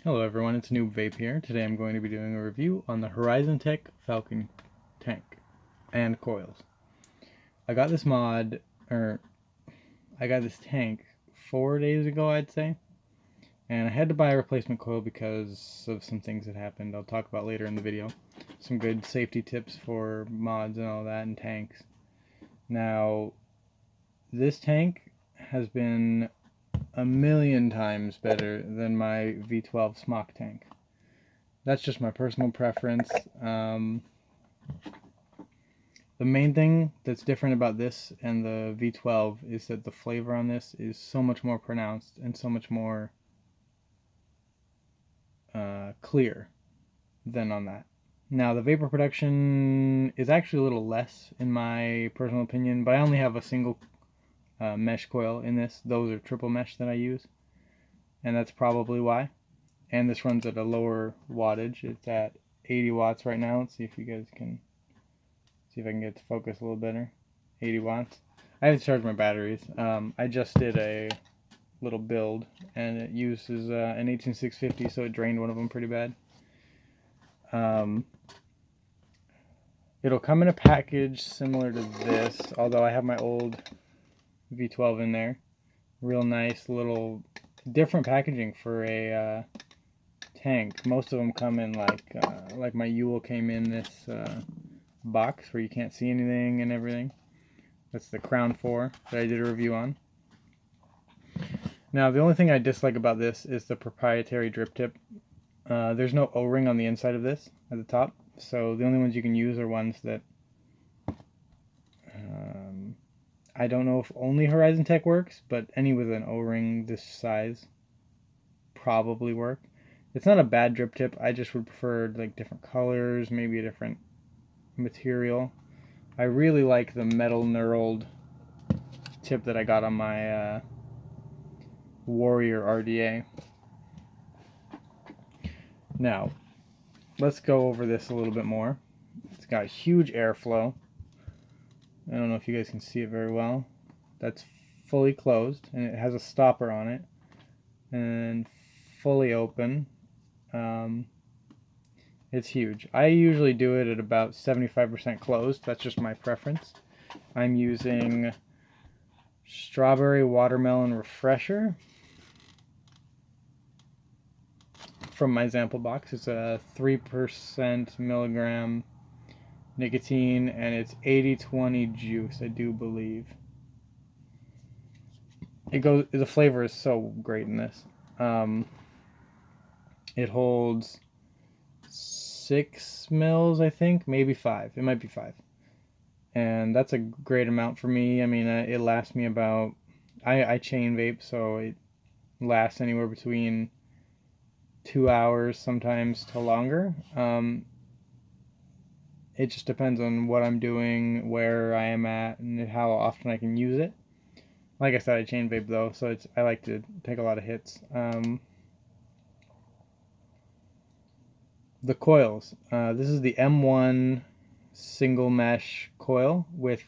Hello everyone, it's Noob Vape here. Today I'm going to be doing a review on the HorizonTech Falcon tank and coils. I got this tank 4 days ago, I'd say, and I had to buy a replacement coil because of some things that happened I'll talk about later in the video. Some good safety tips for mods and all that and tanks. Now, this tank has been a million times better than my V12 smock tank. That's just my personal preference. The main thing that's different about this and the V12 is that the flavor on this is so much more pronounced and so much more clear than on that. Now, the vapor production is actually a little less in my personal opinion, but I only have a single mesh coil in this. Those are triple mesh that I use, and that's probably why. And this runs at a lower wattage. It's at 80 watts right now. Let's see if you guys can see if I can get it to focus a little better. 80 watts. I have to charge my batteries. I just did a little build, and it uses an 18650, so it drained one of them pretty bad. It'll come in a package similar to this, although I have my old V12 in there. Real nice little different packaging for a tank. Most of them come in like my Yule came in this box where you can't see anything and everything. That's the Crown 4 that I did a review on. Now, the only thing I dislike about this is the proprietary drip tip. There's no O-ring on the inside of this at the top, so the only ones you can use are ones that I don't know if only HorizonTech works, but any with an O-ring this size probably work. It's not a bad drip tip. I just would prefer like different colors, maybe a different material. I really like the metal knurled tip that I got on my Warrior RDA. Now, let's go over this a little bit more. It's got huge airflow. I don't know if you guys can see it very well. That's fully closed, and it has a stopper on it. And fully open. It's huge. I usually do it at about 75% closed. That's just my preference. I'm using Strawberry Watermelon Refresher from my sample box. It's a 3% milligram nicotine, and it's 80/20 juice, I do believe. The flavor is so great in this. It holds 6 mils, I think, maybe 5. It might be 5. And that's a great amount for me. I mean, it lasts me about, I chain vape, so it lasts anywhere between 2 hours sometimes to longer. It just depends on what I'm doing, where I am at, and how often I can use it. Like I said, I chain vape though, so I like to take a lot of hits. The coils. This is the M1 single mesh coil with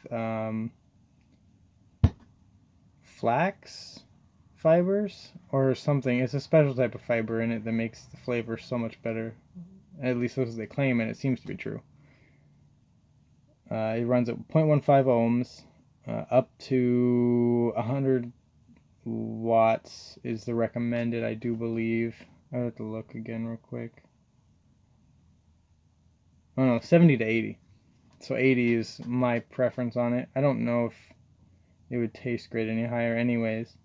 flax fibers or something. It's a special type of fiber in it that makes the flavor so much better. At least that's what they claim, and it seems to be true. It runs at 0.15 ohms, up to 100 watts is the recommended, I do believe. I have to look again real quick. Oh no, 70 to 80. So 80 is my preference on it. I don't know if it would taste great any higher anyways.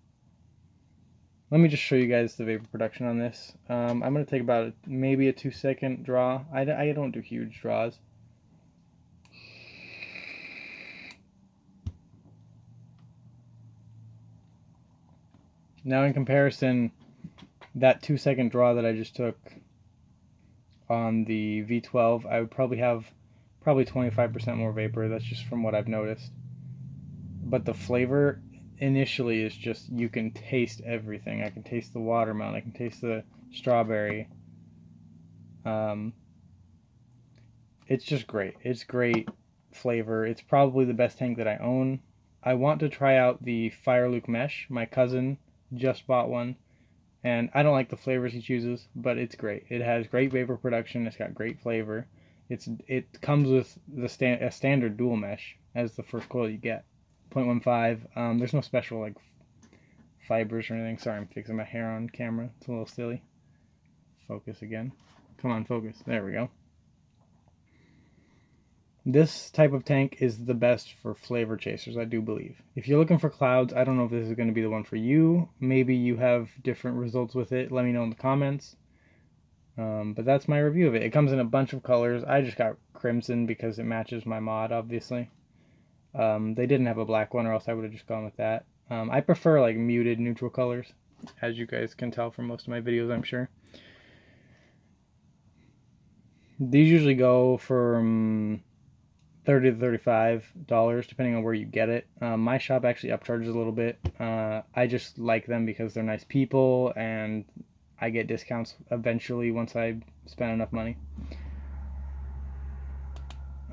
Let me just show you guys the vapor production on this. I'm going to take about maybe a 2-second draw. I don't do huge draws. Now in comparison, that 2-second draw that I just took on the V12, I would probably have 25% more vapor. That's just from what I've noticed. But the flavor initially is just, you can taste everything. I can taste the watermelon. I can taste the strawberry. It's just great. It's great flavor. It's probably the best tank that I own. I want to try out the Fireluk mesh. My cousin just bought one. And I don't like the flavors he chooses, but it's great. It has great vapor production. It's got great flavor. It comes with a standard dual mesh as the first coil you get, 0.15. There's no special like fibers or anything. Sorry, I'm fixing my hair on camera. It's a little silly. Focus again. Come on, focus. There we go. This type of tank is the best for flavor chasers, I do believe. If you're looking for clouds, I don't know if this is going to be the one for you. Maybe you have different results with it. Let me know in the comments. But that's my review of it. It comes in a bunch of colors. I just got crimson because it matches my mod, obviously. They didn't have a black one, or else I would have just gone with that. I prefer like muted neutral colors, as you guys can tell from most of my videos, I'm sure. These usually go from $30 to $35 depending on where you get it. My shop actually upcharges a little bit. I just like them because they're nice people and I get discounts eventually once I spend enough money.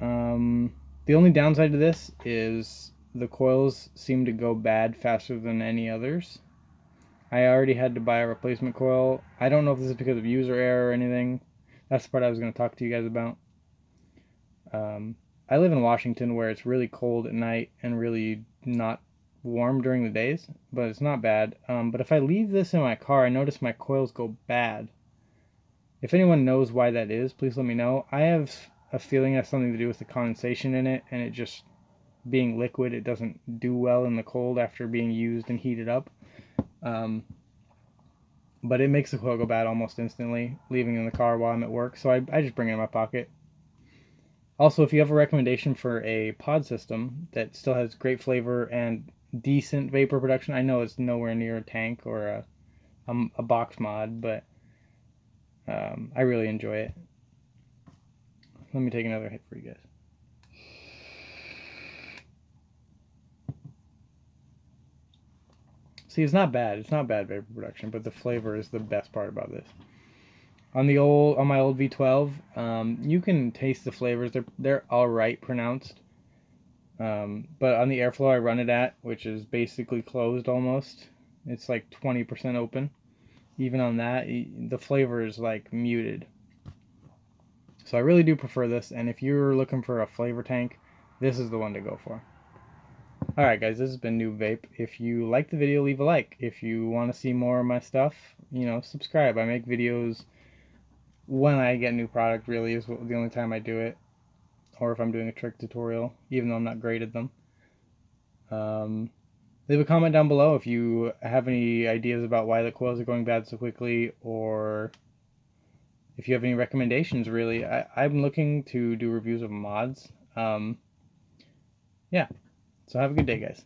The only downside to this is the coils seem to go bad faster than any others. I already had to buy a replacement coil. I don't know if this is because of user error or anything. That's the part I was going to talk to you guys about. I live in Washington where it's really cold at night and really not warm during the days, but it's not bad. But if I leave this in my car, I notice my coils go bad. If anyone knows why that is, please let me know. I have a feeling it has something to do with the condensation in it, and it just being liquid, it doesn't do well in the cold after being used and heated up. But it makes the coil go bad almost instantly, leaving it in the car while I'm at work, so I just bring it in my pocket. Also, if you have a recommendation for a pod system that still has great flavor and decent vapor production, I know it's nowhere near a tank or a box mod, but I really enjoy it. Let me take another hit for you guys. See, it's not bad. It's not bad vapor production, but the flavor is the best part about this. On my old V12, you can taste the flavors. They're all right pronounced. But on the airflow I run it at, which is basically closed almost, it's like 20% open. Even on that, the flavor is like muted. So I really do prefer this, and if you're looking for a flavor tank, this is the one to go for. Alright guys, this has been Noob Vape. If you like the video, leave a like. If you want to see more of my stuff, subscribe. I make videos when I get a new product, really is the only time I do it. Or if I'm doing a trick tutorial, even though I'm not great at them. Leave a comment down below if you have any ideas about why the coils are going bad so quickly, or if you have any recommendations, really. I'm looking to do reviews of mods. Yeah. So have a good day, guys.